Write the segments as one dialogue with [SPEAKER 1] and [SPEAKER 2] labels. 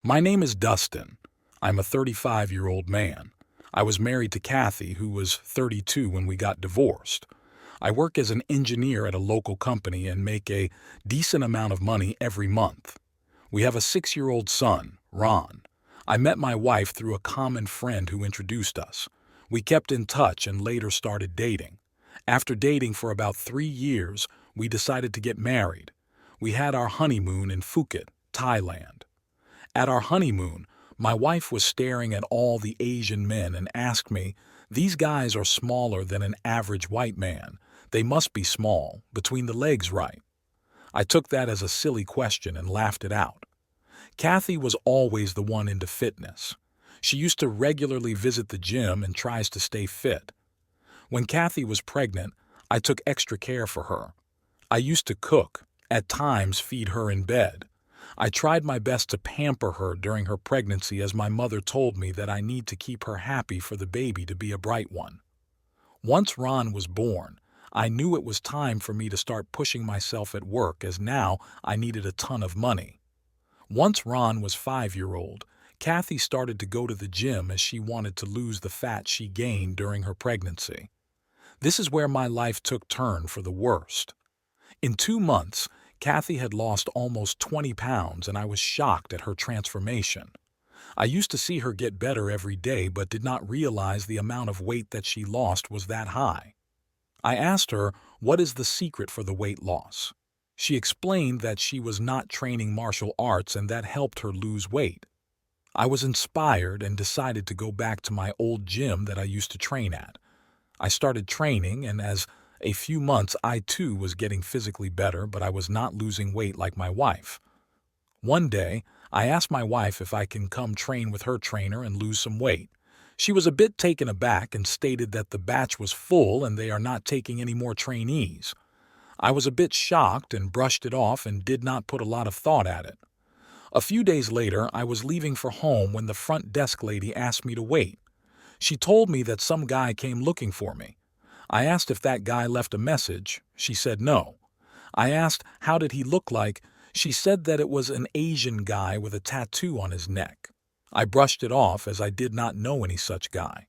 [SPEAKER 1] My name is Dustin. I'm a 35-year-old man. I was married to Kathy, who was 32 when we got divorced. I work as an engineer at a local company and make a decent amount of money every month. We have a 6-year-old son, Ron. I met my wife through a common friend who introduced us. We kept in touch and later started dating. After dating for about 3 years, we decided to get married. We had our honeymoon in Phuket, Thailand. At our honeymoon, my wife was staring at all the Asian men and asked me, "These guys are smaller than an average white man. They must be small, between the legs, right?" I took that as a silly question and laughed it out. Kathy was always the one into fitness. She used to regularly visit the gym and tries to stay fit. When Kathy was pregnant, I took extra care for her. I used to cook, at times feed her in bed. I tried my best to pamper her during her pregnancy as my mother told me that I need to keep her happy for the baby to be a bright one. Once Ron was born, I knew it was time for me to start pushing myself at work as now I needed a ton of money. Once Ron was 5-year-old, Kathy started to go to the gym as she wanted to lose the fat she gained during her pregnancy. This is where my life took turn for the worst. In 2 months, Kathy had lost almost 20 pounds and I was shocked at her transformation. I used to see her get better every day but did not realize the amount of weight that she lost was that high. I asked her, "What is the secret for the weight loss?" She explained that she was not training martial arts and that helped her lose weight. I was inspired and decided to go back to my old gym that I used to train at. I started training, and as a few months I too was getting physically better, but I was not losing weight like my wife. One day, I asked my wife if I can come train with her trainer and lose some weight. She was a bit taken aback and stated that the batch was full and they are not taking any more trainees. I was a bit shocked and brushed it off and did not put a lot of thought at it. A few days later, I was leaving for home when the front desk lady asked me to wait. She told me that some guy came looking for me. I asked if that guy left a message. She said no. I asked how did he look like. She said that it was an Asian guy with a tattoo on his neck. I brushed it off as I did not know any such guy.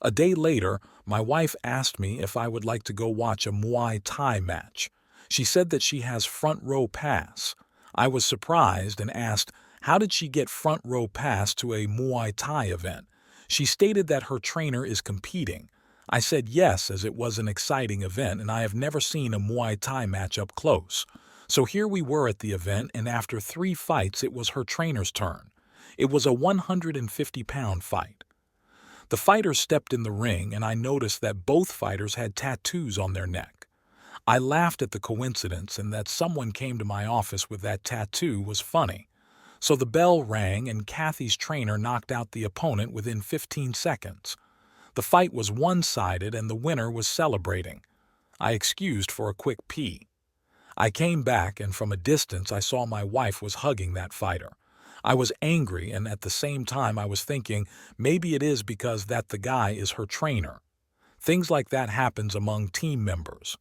[SPEAKER 1] A day later, my wife asked me if I would like to go watch a Muay Thai match. She said that she has front row pass. I was surprised and asked how did she get front row pass to a Muay Thai event. She stated that her trainer is competing. I said yes, as it was an exciting event and I have never seen a Muay Thai match up close. So here we were at the event, and after 3 fights it was her trainer's turn. It was a 150-pound fight. The fighters stepped in the ring and I noticed that both fighters had tattoos on their neck. I laughed at the coincidence, and that someone came to my office with that tattoo was funny. So the bell rang and Kathy's trainer knocked out the opponent within 15 seconds. The fight was one-sided and the winner was celebrating. I excused for a quick pee. I came back and from a distance I saw my wife was hugging that fighter. I was angry, and at the same time I was thinking maybe it is because that the guy is her trainer. Things like that happens among team members.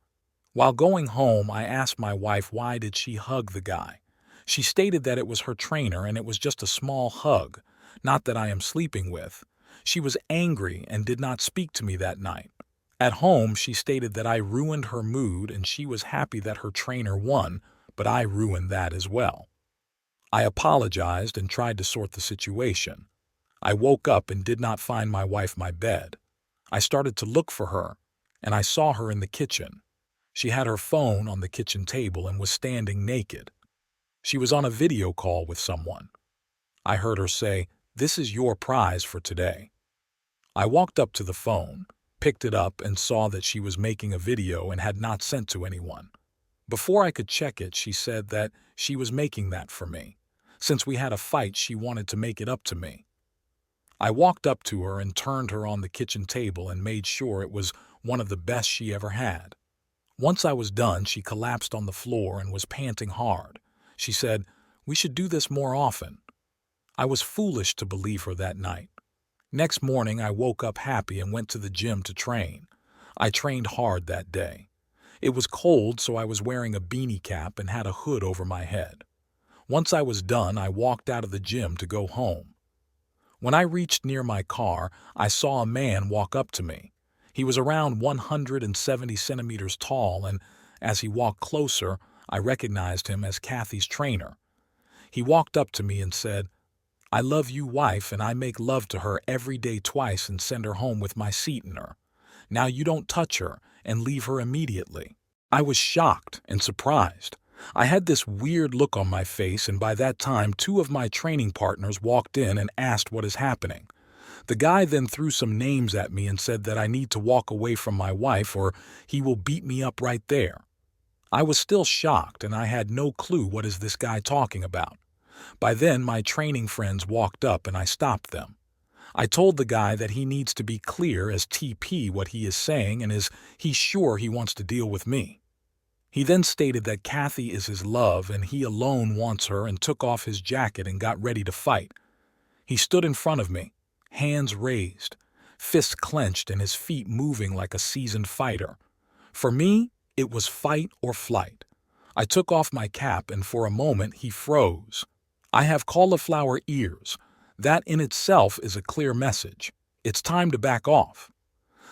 [SPEAKER 1] While going home, I asked my wife why did she hug the guy. She stated that it was her trainer and it was just a small hug, not that I am sleeping with. She was angry and did not speak to me that night. At home, she stated that I ruined her mood and she was happy that her trainer won, but I ruined that as well. I apologized and tried to sort the situation. I woke up and did not find my wife my bed. I started to look for her, and I saw her in the kitchen. She had her phone on the kitchen table and was standing naked. She was on a video call with someone. I heard her say, "This is your prize for today." I walked up to the phone, picked it up, and saw that she was making a video and had not sent to anyone. Before I could check it, she said that she was making that for me. Since we had a fight, she wanted to make it up to me. I walked up to her and turned her on the kitchen table and made sure it was one of the best she ever had. Once I was done, she collapsed on the floor and was panting hard. She said, "We should do this more often." I was foolish to believe her that night. Next morning, I woke up happy and went to the gym to train. I trained hard that day. It was cold, so I was wearing a beanie cap and had a hood over my head. Once I was done, I walked out of the gym to go home. When I reached near my car, I saw a man walk up to me. He was around 170 centimeters tall, and as he walked closer, I recognized him as Kathy's trainer. He walked up to me and said, "I love you, wife, and I make love to her every day twice and send her home with my seat in her. Now you don't touch her and leave her immediately." I was shocked and surprised. I had this weird look on my face, and by that time, two of my training partners walked in and asked what is happening. The guy then threw some names at me and said that I need to walk away from my wife or he will beat me up right there. I was still shocked, and I had no clue what is this guy talking about. By then, my training friends walked up and I stopped them. I told the guy that he needs to be clear as TP what he is saying and is he sure he wants to deal with me. He then stated that Kathy is his love and he alone wants her, and took off his jacket and got ready to fight. He stood in front of me, hands raised, fists clenched and his feet moving like a seasoned fighter. For me, it was fight or flight. I took off my cap and for a moment he froze. I have cauliflower ears. That in itself is a clear message. It's time to back off.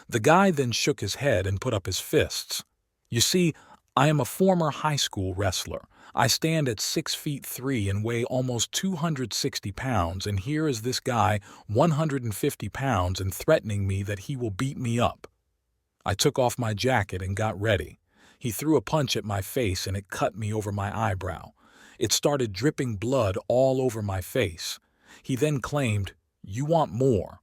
[SPEAKER 1] The guy then shook his head and put up his fists. You see, I am a former high school wrestler. I stand at 6'3" and weigh almost 260 pounds, and here is this guy, 150 pounds, and threatening me that he will beat me up. I took off my jacket and got ready. He threw a punch at my face and it cut me over my eyebrow. It started dripping blood all over my face. He then claimed, "You want more."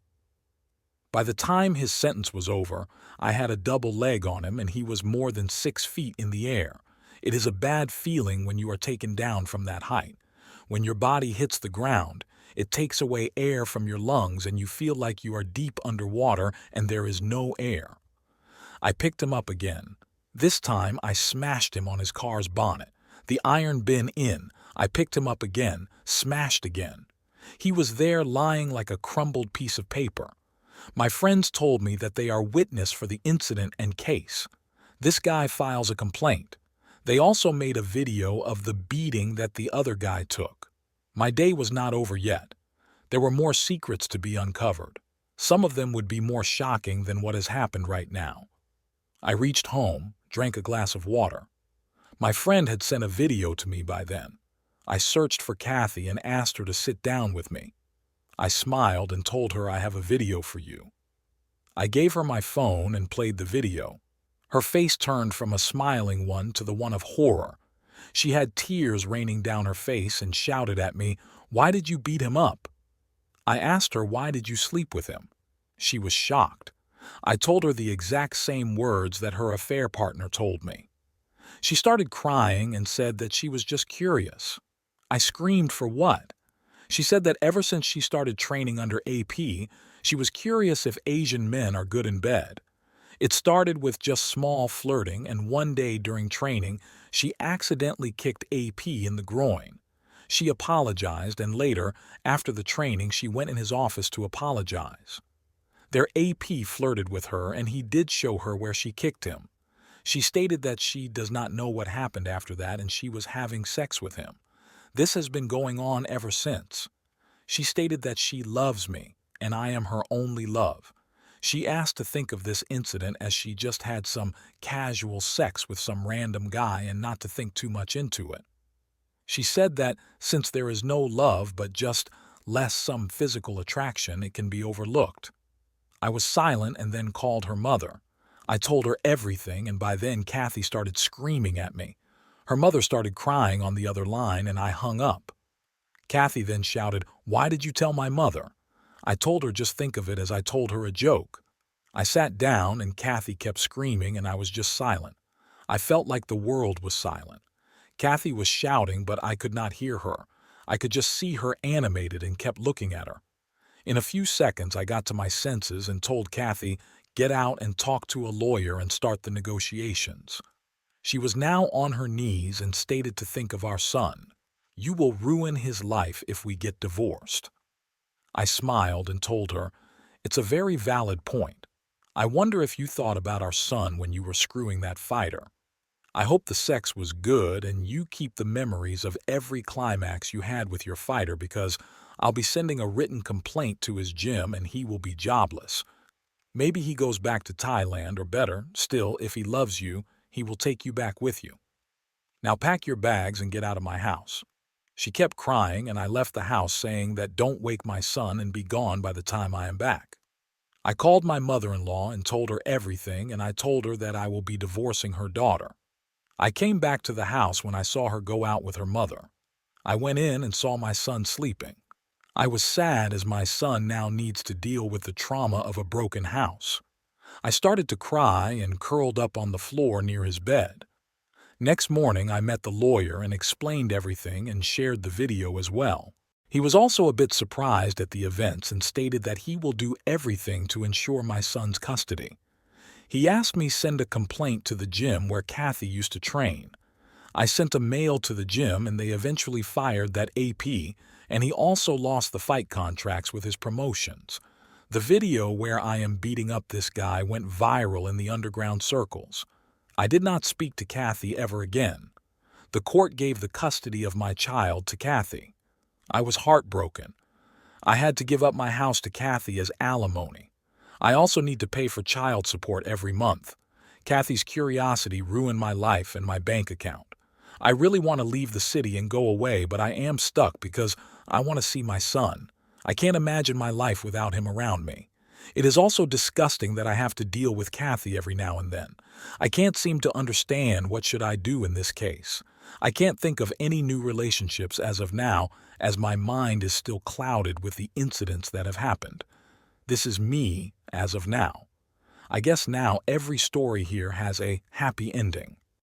[SPEAKER 1] By the time his sentence was over, I had a double leg on him and he was more than 6 feet in the air. It is a bad feeling when you are taken down from that height. When your body hits the ground, it takes away air from your lungs and you feel like you are deep underwater and there is no air. I picked him up again. This time I smashed him on his car's bonnet. The iron bin in. I picked him up again, smashed again. He was there lying like a crumbled piece of paper. My friends told me that they are witness for the incident and case. This guy files a complaint. They also made a video of the beating that the other guy took. My day was not over yet. There were more secrets to be uncovered. Some of them would be more shocking than what has happened right now. I reached home, drank a glass of water. My friend had sent a video to me by then. I searched for Kathy and asked her to sit down with me. I smiled and told her, "I have a video for you." I gave her my phone and played the video. Her face turned from a smiling one to the one of horror. She had tears raining down her face and shouted at me, "Why did you beat him up?" I asked her, "Why did you sleep with him?" She was shocked. I told her the exact same words that her affair partner told me. She started crying and said that she was just curious. I screamed, "For what?" She said that ever since she started training under AP, she was curious if Asian men are good in bed. It started with just small flirting, and one day during training, she accidentally kicked AP in the groin. She apologized, and later, after the training, she went in his office to apologize. Their AP flirted with her, and he did show her where she kicked him. She stated that she does not know what happened after that and she was having sex with him. This has been going on ever since. She stated that she loves me, and I am her only love. She asked to think of this incident as she just had some casual sex with some random guy and not to think too much into it. She said that since there is no love but just less some physical attraction, it can be overlooked. I was silent and then called her mother. I told her everything, and by then Kathy started screaming at me. Her mother started crying on the other line and I hung up. Kathy then shouted, "Why did you tell my mother?" I told her just think of it as I told her a joke. I sat down and Kathy kept screaming and I was just silent. I felt like the world was silent. Kathy was shouting, but I could not hear her. I could just see her animated and kept looking at her. In a few seconds, I got to my senses and told Kathy, "Get out and talk to a lawyer and start the negotiations." She was now on her knees and stated to think of our son. "You will ruin his life if we get divorced." I smiled and told her, "It's a very valid point. I wonder if you thought about our son when you were screwing that fighter." I hope the sex was good and you keep the memories of every climax you had with your fighter because I'll be sending a written complaint to his gym and he will be jobless. Maybe he goes back to Thailand, or better, still, if he loves you, he will take you back with you. Now pack your bags and get out of my house." She kept crying, and I left the house saying that don't wake my son and be gone by the time I am back. I called my mother-in-law and told her everything, and I told her that I will be divorcing her daughter. I came back to the house when I saw her go out with her mother. I went in and saw my son sleeping. I was sad as my son now needs to deal with the trauma of a broken house. I started to cry and curled up on the floor near his bed. Next morning, I met the lawyer and explained everything and shared the video as well. He was also a bit surprised at the events and stated that he will do everything to ensure my son's custody. He asked me send a complaint to the gym where Kathy used to train. I sent a mail to the gym and they eventually fired that AP, and he also lost the fight contracts with his promotions. The video where I am beating up this guy went viral in the underground circles. I did not speak to Kathy ever again. The court gave the custody of my child to Kathy. I was heartbroken. I had to give up my house to Kathy as alimony. I also need to pay for child support every month. Kathy's curiosity ruined my life and my bank account. I really want to leave the city and go away, but I am stuck because I want to see my son. I can't imagine my life without him around me. It is also disgusting that I have to deal with Kathy every now and then. I can't seem to understand what should I do in this case. I can't think of any new relationships as of now, as my mind is still clouded with the incidents that have happened. This is me as of now. I guess now every story here has a happy ending.